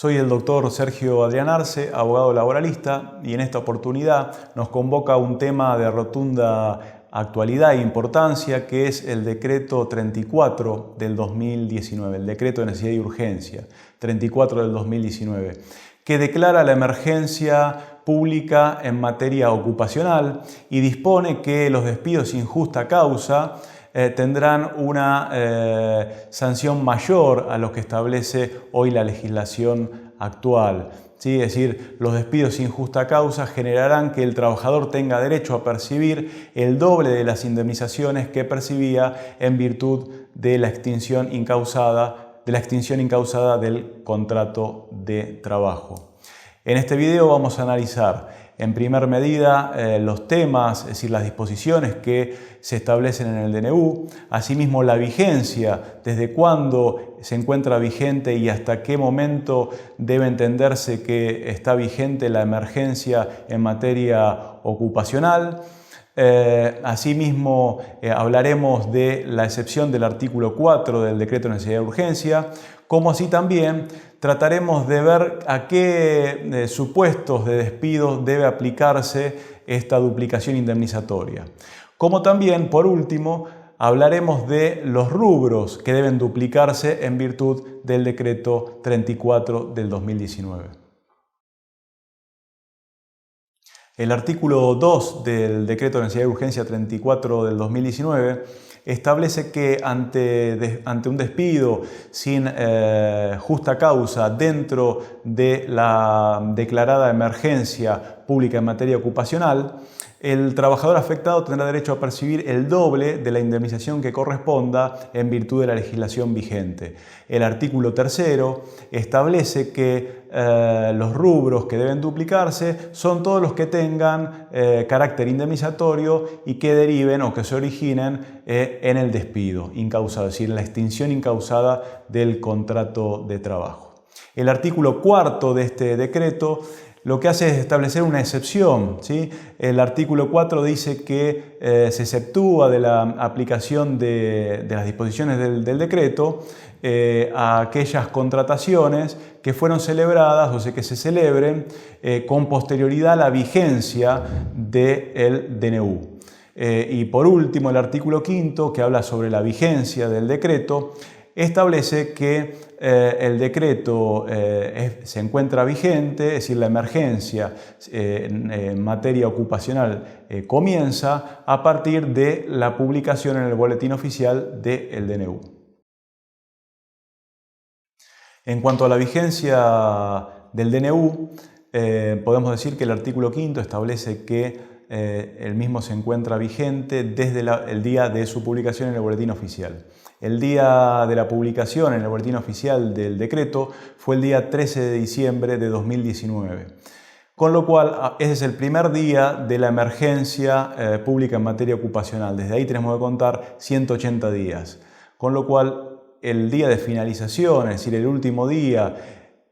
Soy el doctor Sergio Adrián Arce, abogado laboralista, y en esta oportunidad nos convoca un tema de rotunda actualidad e importancia, que es el decreto 34 del 2019, el decreto de necesidad y urgencia 34 del 2019, que declara la emergencia pública en materia ocupacional y dispone que los despidos sin justa causa tendrán una sanción mayor a lo que establece hoy la legislación actual. ¿Sí? Es decir, los despidos sin justa causa generarán que el trabajador tenga derecho a percibir el doble de las indemnizaciones que percibía en virtud de la extinción incausada del contrato de trabajo. En este video vamos a analizar en primer medida los temas, es decir, las disposiciones que se establecen en el DNU, asimismo la vigencia, desde cuándo se encuentra vigente y hasta qué momento debe entenderse que está vigente la emergencia en materia ocupacional. Asimismo, hablaremos de la excepción del artículo 4 del decreto de necesidad de urgencia, como así también trataremos de ver a qué supuestos de despido debe aplicarse esta duplicación indemnizatoria. Como también, por último, hablaremos de los rubros que deben duplicarse en virtud del decreto 34 del 2019. El artículo 2 del decreto de necesidad de urgencia 34 del 2019 establece que ante un despido sin justa causa dentro de la declarada emergencia pública en materia ocupacional, el trabajador afectado tendrá derecho a percibir el doble de la indemnización que corresponda en virtud de la legislación vigente. El artículo 3 establece que los rubros que deben duplicarse son todos los que tengan carácter indemnizatorio y que deriven o que se originen en el despido incausado, es decir, en la extinción incausada del contrato de trabajo. El artículo 4 de este decreto lo que hace es establecer una excepción, ¿sí? El artículo 4 dice que se exceptúa de la aplicación de las disposiciones del decreto a aquellas contrataciones que fueron celebradas, o sea, que se celebren con posterioridad a la vigencia del DNU. Y por último, el artículo 5, que habla sobre la vigencia del decreto, establece que el decreto se encuentra vigente, es decir, la emergencia en materia ocupacional comienza a partir de la publicación en el boletín oficial del DNU. En cuanto a la vigencia del DNU, podemos decir que el artículo 5 establece que el mismo se encuentra vigente desde el día de su publicación en el boletín oficial. El día de la publicación en el boletín oficial del decreto fue el día 13 de diciembre de 2019. Con lo cual, ese es el primer día de la emergencia pública en materia ocupacional. Desde ahí tenemos que contar 180 días. Con lo cual, el día de finalización, es decir, el último día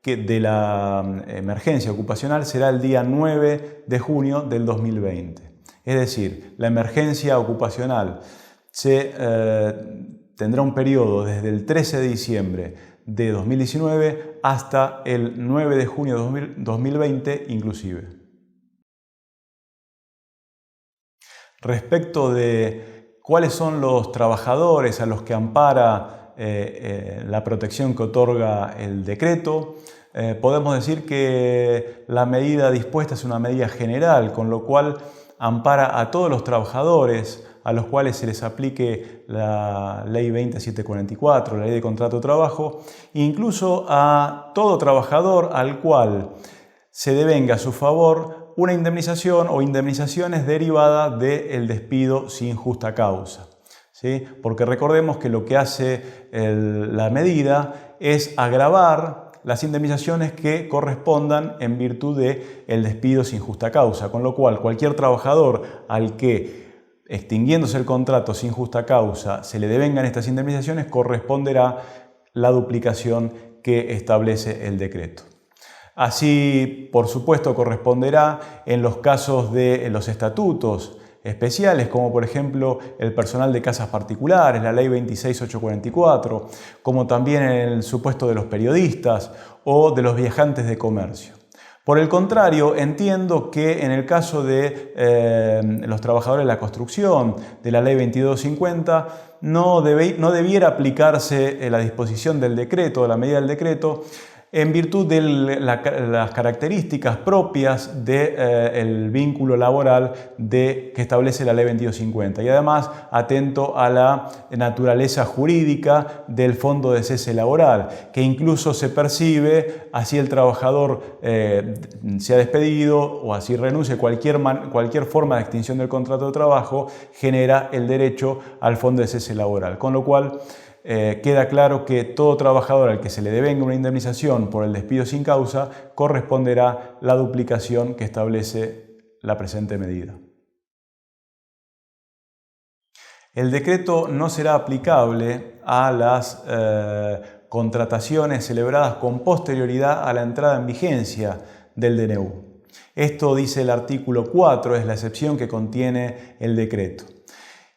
de la emergencia ocupacional será el día 9 de junio del 2020. Es decir, la emergencia ocupacional tendrá un periodo desde el 13 de diciembre de 2019 hasta el 9 de junio de 2020 inclusive. Respecto de cuáles son los trabajadores a los que ampara la protección que otorga el decreto, podemos decir que la medida dispuesta es una medida general, con lo cual ampara a todos los trabajadores a los cuales se les aplique la Ley 20744, la Ley de Contrato de Trabajo, incluso a todo trabajador al cual se devenga a su favor una indemnización o indemnizaciones derivadas del despido sin justa causa. ¿Sí? Porque recordemos que lo que hace la medida es agravar las indemnizaciones que correspondan en virtud del despido sin justa causa, con lo cual cualquier trabajador al que, extinguiéndose el contrato sin justa causa, se le devengan estas indemnizaciones, corresponderá la duplicación que establece el decreto. Así, por supuesto, corresponderá en los casos de los estatutos especiales, como por ejemplo el personal de casas particulares, la ley 26844, como también el supuesto de los periodistas o de los viajantes de comercio. Por el contrario, entiendo que en el caso de los trabajadores de la construcción, de la ley 2250, no debiera aplicarse la disposición del decreto, de la medida del decreto, en virtud de las características propias del vínculo laboral que establece la ley 2250 y además atento a la naturaleza jurídica del fondo de cese laboral, que incluso se percibe, así el trabajador sea despedido o así renuncie, cualquier forma de extinción del contrato de trabajo genera el derecho al fondo de cese laboral, con lo cual queda claro que todo trabajador al que se le devenga una indemnización por el despido sin causa corresponderá la duplicación que establece la presente medida. El decreto no será aplicable a las contrataciones celebradas con posterioridad a la entrada en vigencia del DNU. Esto dice el artículo 4, es la excepción que contiene el decreto.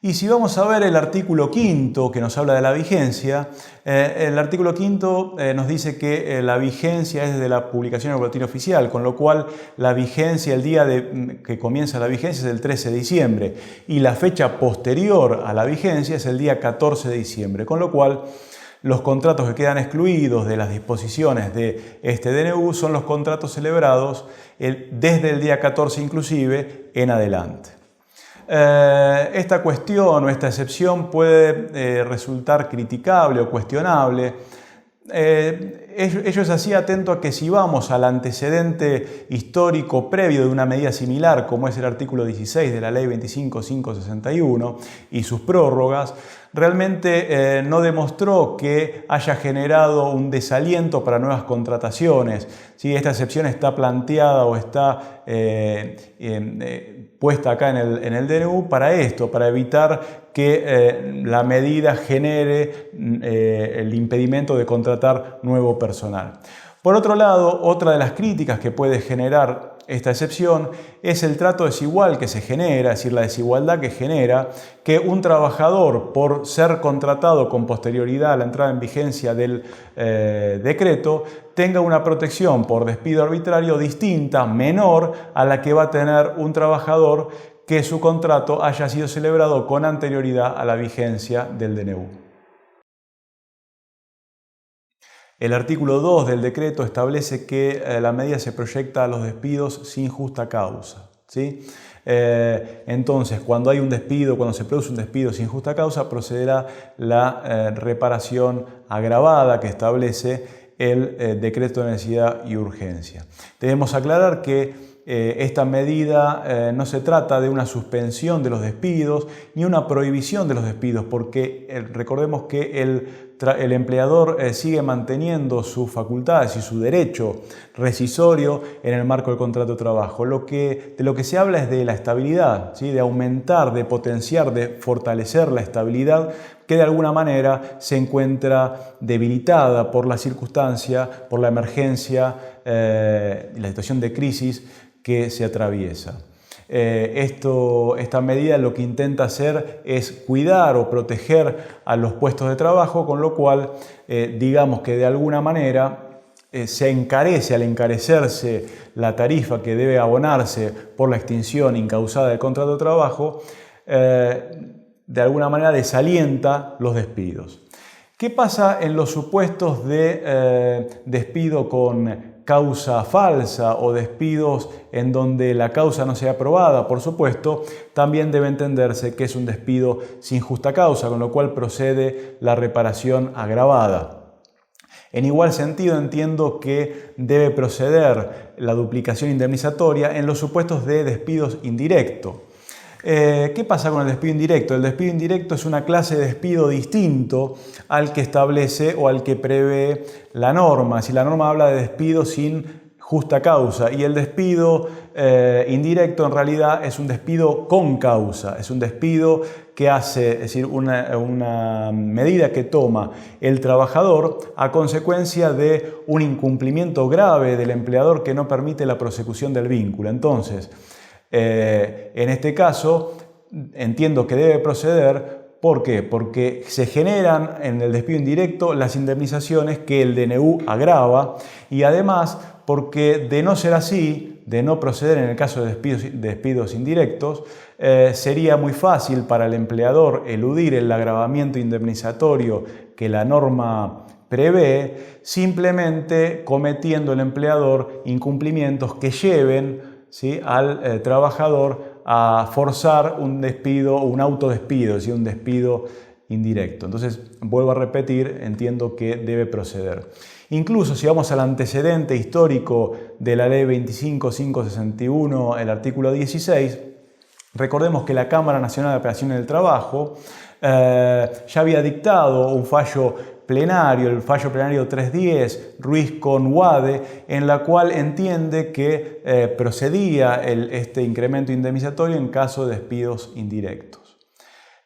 Y si vamos a ver el artículo 5 que nos habla de la vigencia, el artículo 5 nos dice que la vigencia es desde la publicación en el boletín oficial, con lo cual la vigencia, el día que comienza la vigencia es el 13 de diciembre y la fecha posterior a la vigencia es el día 14 de diciembre, con lo cual los contratos que quedan excluidos de las disposiciones de este DNU son los contratos celebrados desde el día 14 inclusive en adelante. Esta cuestión o esta excepción puede resultar criticable o cuestionable. Ello es así atento a que si vamos al antecedente histórico previo de una medida similar, como es el artículo 16 de la ley 25.561 y sus prórrogas, realmente no demostró que haya generado un desaliento para nuevas contrataciones. ¿Sí? Esta excepción está planteada o está puesta acá en el DNU para esto, para evitar que la medida genere el impedimento de contratar nuevo personal. Por otro lado, otra de las críticas que puede generar esta excepción es el trato desigual que se genera, es decir, la desigualdad que genera que un trabajador, por ser contratado con posterioridad a la entrada en vigencia del decreto, tenga una protección por despido arbitrario distinta, menor, a la que va a tener un trabajador que su contrato haya sido celebrado con anterioridad a la vigencia del DNU. El artículo 2 del decreto establece que la medida se proyecta a los despidos sin justa causa. ¿Sí? Entonces, cuando hay un despido, cuando se produce un despido sin justa causa, procederá la reparación agravada que establece el decreto de necesidad y urgencia. Debemos aclarar que esta medida no se trata de una suspensión de los despidos ni una prohibición de los despidos, porque recordemos que el empleador sigue manteniendo sus facultades y su derecho rescisorio en el marco del contrato de trabajo. De lo que se habla es de la estabilidad, ¿sí? De aumentar, de potenciar, de fortalecer la estabilidad que de alguna manera se encuentra debilitada por la circunstancia, por la emergencia y la situación de crisis que se atraviesa. Esta medida lo que intenta hacer es cuidar o proteger a los puestos de trabajo, con lo cual digamos que de alguna manera se encarece, al encarecerse la tarifa que debe abonarse por la extinción incausada del contrato de trabajo, de alguna manera desalienta los despidos. ¿Qué pasa en los supuestos de despido con causa falsa o despidos en donde la causa no sea aprobada? Por supuesto, también debe entenderse que es un despido sin justa causa, con lo cual procede la reparación agravada. En igual sentido, entiendo que debe proceder la duplicación indemnizatoria en los supuestos de despidos indirectos. ¿Qué pasa con el despido indirecto? El despido indirecto es una clase de despido distinto al que establece o al que prevé la norma. Si la norma habla de despido sin justa causa y el despido indirecto en realidad es un despido con causa, es un despido que hace, es decir, una medida que toma el trabajador a consecuencia de un incumplimiento grave del empleador que no permite la prosecución del vínculo. Entonces, en este caso, entiendo que debe proceder. ¿Por qué? Porque se generan en el despido indirecto las indemnizaciones que el DNU agrava y además porque de no ser así, de no proceder en el caso de despidos indirectos, sería muy fácil para el empleador eludir el agravamiento indemnizatorio que la norma prevé, simplemente cometiendo el empleador incumplimientos que lleven, ¿sí?, al trabajador a forzar un despido o un autodespido, es decir, un despido indirecto. Entonces, vuelvo a repetir, entiendo que debe proceder. Incluso si vamos al antecedente histórico de la Ley 25.561, el artículo 16, recordemos que la Cámara Nacional de Apelaciones del Trabajo ya había dictado un fallo plenario, el fallo plenario 310, Ruiz con Wade, en la cual entiende que procedía este incremento indemnizatorio en caso de despidos indirectos.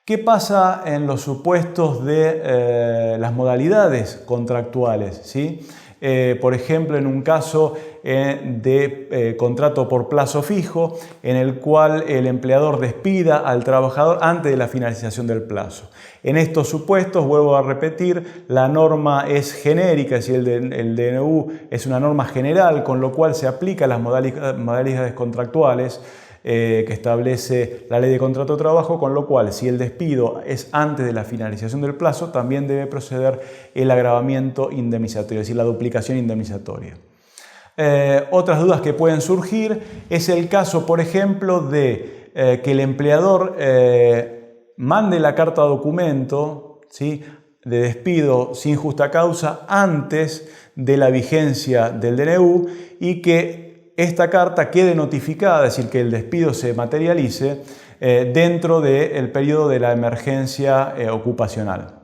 ¿Qué pasa en los supuestos de las modalidades contractuales? ¿Sí? Por ejemplo, en un caso de contrato por plazo fijo, en el cual el empleador despida al trabajador antes de la finalización del plazo. En estos supuestos, vuelvo a repetir, la norma es genérica, es decir, el DNU es una norma general, con lo cual se aplica a las modalidades contractuales que establece la Ley de Contrato de Trabajo, con lo cual, si el despido es antes de la finalización del plazo, también debe proceder el agravamiento indemnizatorio, es decir, la duplicación indemnizatoria. Otras dudas que pueden surgir es el caso, por ejemplo, de que el empleador mande la carta documento, ¿sí?, de despido sin justa causa antes de la vigencia del DNU y que esta carta quede notificada, es decir, que el despido se materialice dentro del periodo de la emergencia ocupacional.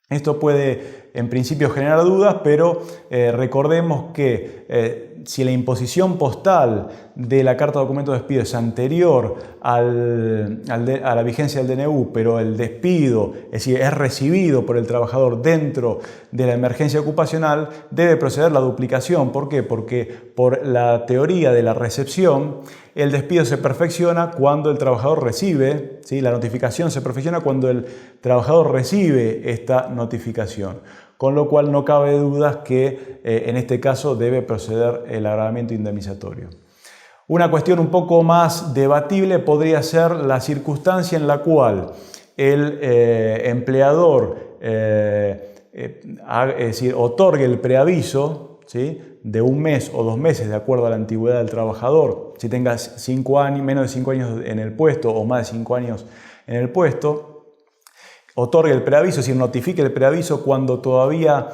Esto puede en principio generar dudas, pero recordemos que si la imposición postal de la carta de documento de despido es anterior a la vigencia del DNU, pero el despido, es decir, es recibido por el trabajador dentro de la emergencia ocupacional, debe proceder la duplicación. ¿Por qué? Porque por la teoría de la recepción, el despido se perfecciona cuando el trabajador recibe, ¿sí?, la notificación se perfecciona cuando el trabajador recibe esta notificación. Con lo cual no cabe dudas que en este caso debe proceder el agravamiento indemnizatorio. Una cuestión un poco más debatible podría ser la circunstancia en la cual el empleador otorgue el preaviso, ¿sí?, de un mes o 2 meses de acuerdo a la antigüedad del trabajador, si tenga 5 años, menos de 5 años en el puesto o más de 5 años en el puesto, otorgue el preaviso, es decir, notifique el preaviso cuando todavía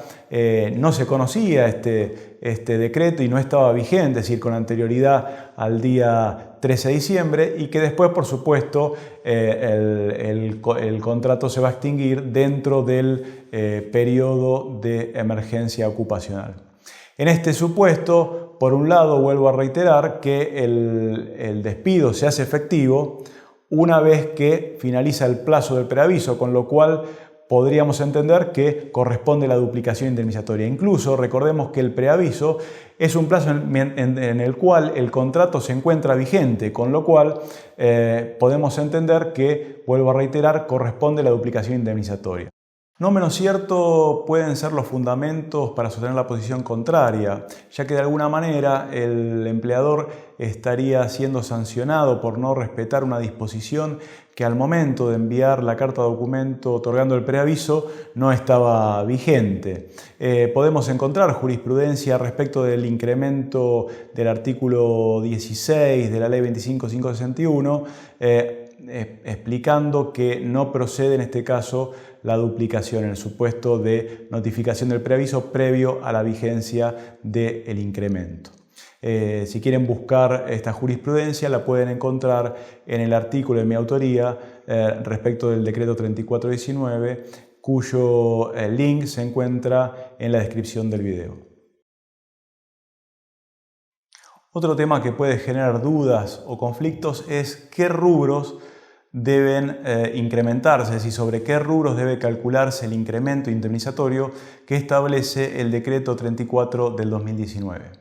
no se conocía este decreto y no estaba vigente, es decir, con anterioridad al día 13 de diciembre, y que después, por supuesto, el contrato se va a extinguir dentro del periodo de emergencia ocupacional. En este supuesto, por un lado, vuelvo a reiterar que el despido se hace efectivo una vez que finaliza el plazo del preaviso, con lo cual podríamos entender que corresponde la duplicación indemnizatoria. Incluso recordemos que el preaviso es un plazo en el cual el contrato se encuentra vigente, con lo cual podemos entender que, vuelvo a reiterar, corresponde la duplicación indemnizatoria. No menos cierto pueden ser los fundamentos para sostener la posición contraria, ya que de alguna manera el empleador estaría siendo sancionado por no respetar una disposición que al momento de enviar la carta de documento otorgando el preaviso no estaba vigente. Podemos encontrar jurisprudencia respecto del incremento del artículo 16 de la Ley 25.561, explicando que no procede en este caso la duplicación en el supuesto de notificación del preaviso previo a la vigencia del incremento. Si quieren buscar esta jurisprudencia la pueden encontrar en el artículo de mi autoría respecto del decreto 3419, cuyo link se encuentra en la descripción del video. Otro tema que puede generar dudas o conflictos es qué rubros deben incrementarse, es decir, sobre qué rubros debe calcularse el incremento indemnizatorio que establece el decreto 34 del 2019.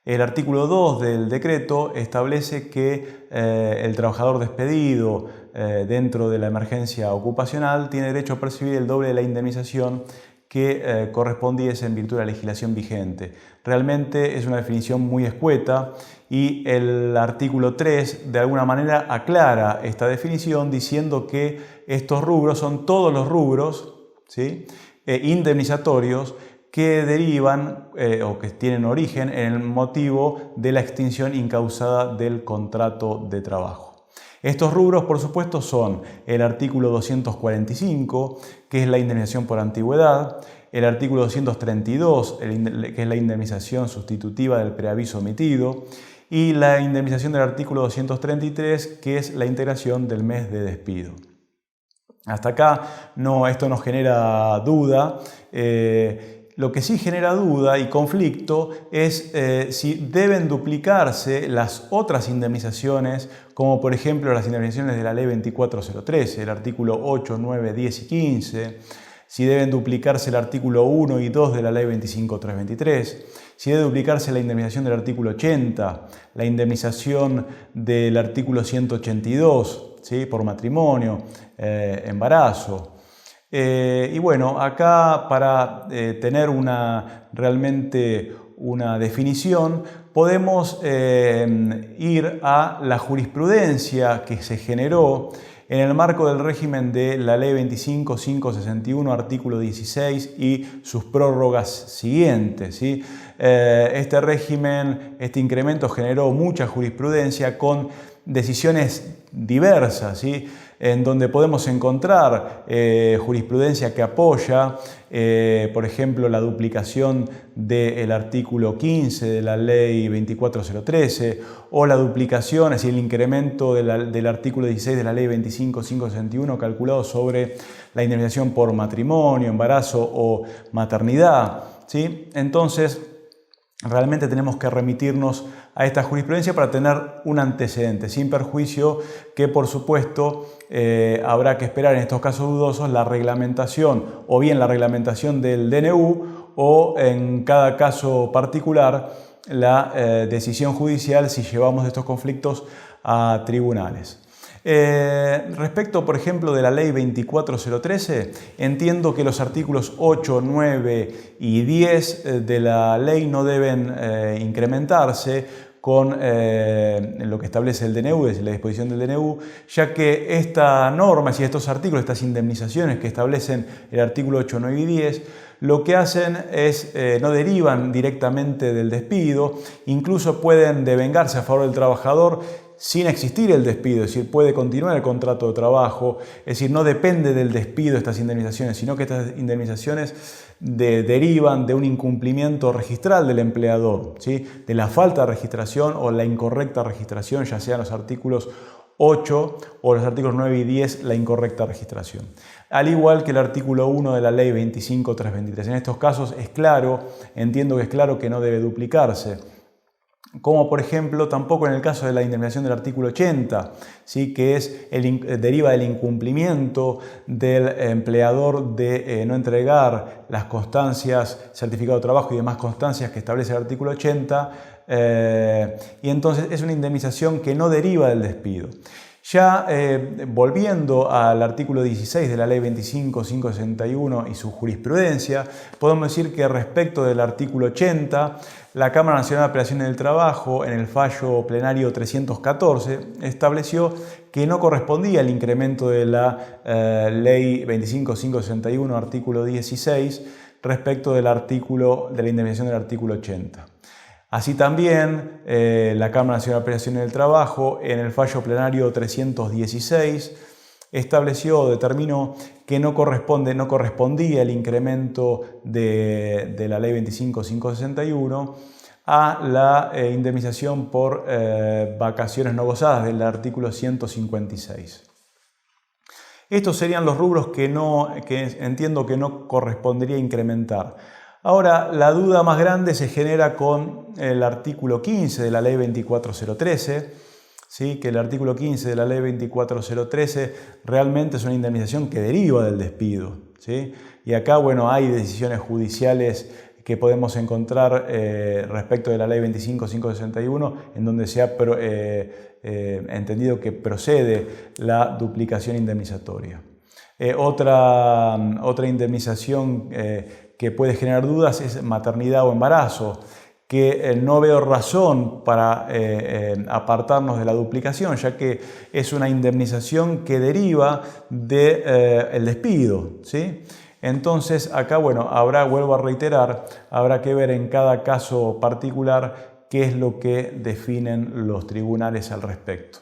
El artículo 2 del decreto establece que el trabajador despedido dentro de la emergencia ocupacional tiene derecho a percibir el doble de la indemnización que correspondiese en virtud de la legislación vigente. Realmente es una definición muy escueta y el artículo 3 de alguna manera aclara esta definición diciendo que estos rubros son todos los rubros, ¿sí?, indemnizatorios que derivan o que tienen origen en el motivo de la extinción incausada del contrato de trabajo. Estos rubros, por supuesto, son el artículo 245, que es la indemnización por antigüedad, el artículo 232, que es la indemnización sustitutiva del preaviso omitido, y la indemnización del artículo 233, que es la integración del mes de despido. Hasta acá esto no genera duda. Lo que sí genera duda y conflicto es si deben duplicarse las otras indemnizaciones, como por ejemplo las indemnizaciones de la Ley 24013, el artículo 8, 9, 10 y 15, si deben duplicarse el artículo 1 y 2 de la Ley 25323, si debe duplicarse la indemnización del artículo 80, la indemnización del artículo 182, ¿sí?, por matrimonio, embarazo. Y bueno, acá para tener realmente una definición, podemos ir a la jurisprudencia que se generó en el marco del régimen de la Ley 25.561, artículo 16 y sus prórrogas siguientes, ¿sí? Este régimen, este incremento generó mucha jurisprudencia con decisiones diversas, ¿sí?, en donde podemos encontrar jurisprudencia que apoya, por ejemplo, la duplicación del artículo 15 de la Ley 24013 o la duplicación, es decir, el incremento del artículo 16 de la Ley 25.561 calculado sobre la indemnización por matrimonio, embarazo o maternidad, ¿sí? Entonces, realmente tenemos que remitirnos a esta jurisprudencia para tener un antecedente, sin perjuicio que, por supuesto, habrá que esperar en estos casos dudosos la reglamentación, o bien la reglamentación del DNU, o en cada caso particular la decisión judicial si llevamos estos conflictos a tribunales. Respecto, por ejemplo, de la Ley 24013, entiendo que los artículos 8, 9 y 10 de la ley no deben incrementarse con lo que establece el DNU, es la disposición del DNU, ya que esta norma, y estos artículos, estas indemnizaciones que establecen el artículo 8, 9 y 10, lo que hacen es, no derivan directamente del despido, incluso pueden devengarse a favor del trabajador sin existir el despido, es decir, puede continuar el contrato de trabajo, es decir, no depende del despido estas indemnizaciones, sino que estas indemnizaciones derivan de un incumplimiento registral del empleador, ¿sí?, de la falta de registración o la incorrecta registración, ya sean los artículos 8 o los artículos 9 y 10, la incorrecta registración. Al igual que el artículo 1 de la Ley 25.323. En estos casos es claro, entiendo que es claro que no debe duplicarse. Como por ejemplo tampoco en el caso de la indemnización del artículo 80, ¿sí?, que deriva del incumplimiento del empleador de no entregar las constancias, certificado de trabajo y demás constancias que establece el artículo 80, y entonces es una indemnización que no deriva del despido. Ya volviendo al artículo 16 de la Ley 25.561 y su jurisprudencia, podemos decir que respecto del artículo 80, la Cámara Nacional de Apelaciones del Trabajo, en el fallo plenario 314, estableció que no correspondía el incremento de la Ley 25.561, artículo 16, respecto de la indemnización del artículo 80. Así también, la Cámara Nacional de Apelaciones del Trabajo, en el fallo plenario 316, determinó que no correspondía el incremento de la Ley 25.561 a la indemnización por vacaciones no gozadas del artículo 156. Estos serían los rubros que entiendo que no correspondería incrementar. Ahora, la duda más grande se genera con el artículo 15 de la Ley 24013, ¿sí?, que el artículo 15 de la Ley 24013 realmente es una indemnización que deriva del despido, ¿sí? Y acá, bueno, hay decisiones judiciales que podemos encontrar respecto de la Ley 25.561, en donde se ha entendido que procede la duplicación indemnizatoria. Otra indemnización que puede generar dudas es maternidad o embarazo, que no veo razón para apartarnos de la duplicación, ya que es una indemnización que deriva del despido, ¿sí? Entonces acá, bueno, vuelvo a reiterar, habrá que ver en cada caso particular qué es lo que definen los tribunales al respecto.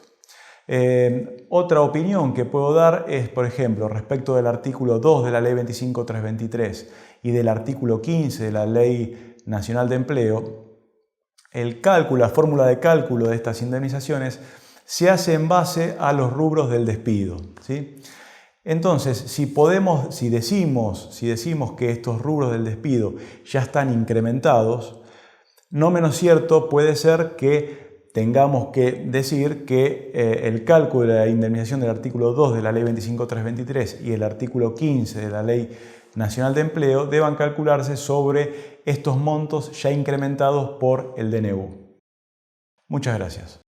Otra opinión que puedo dar es, por ejemplo, respecto del artículo 2 de la Ley 25.323 y del artículo 15 de la Ley Nacional de Empleo, la fórmula de cálculo de estas indemnizaciones se hace en base a los rubros del despido, ¿sí? Entonces, si decimos que estos rubros del despido ya están incrementados, no menos cierto puede ser que tengamos que decir que el cálculo de la indemnización del artículo 2 de la Ley 25.323 y el artículo 15 de la Ley Nacional de Empleo deban calcularse sobre estos montos ya incrementados por el DNU. Muchas gracias.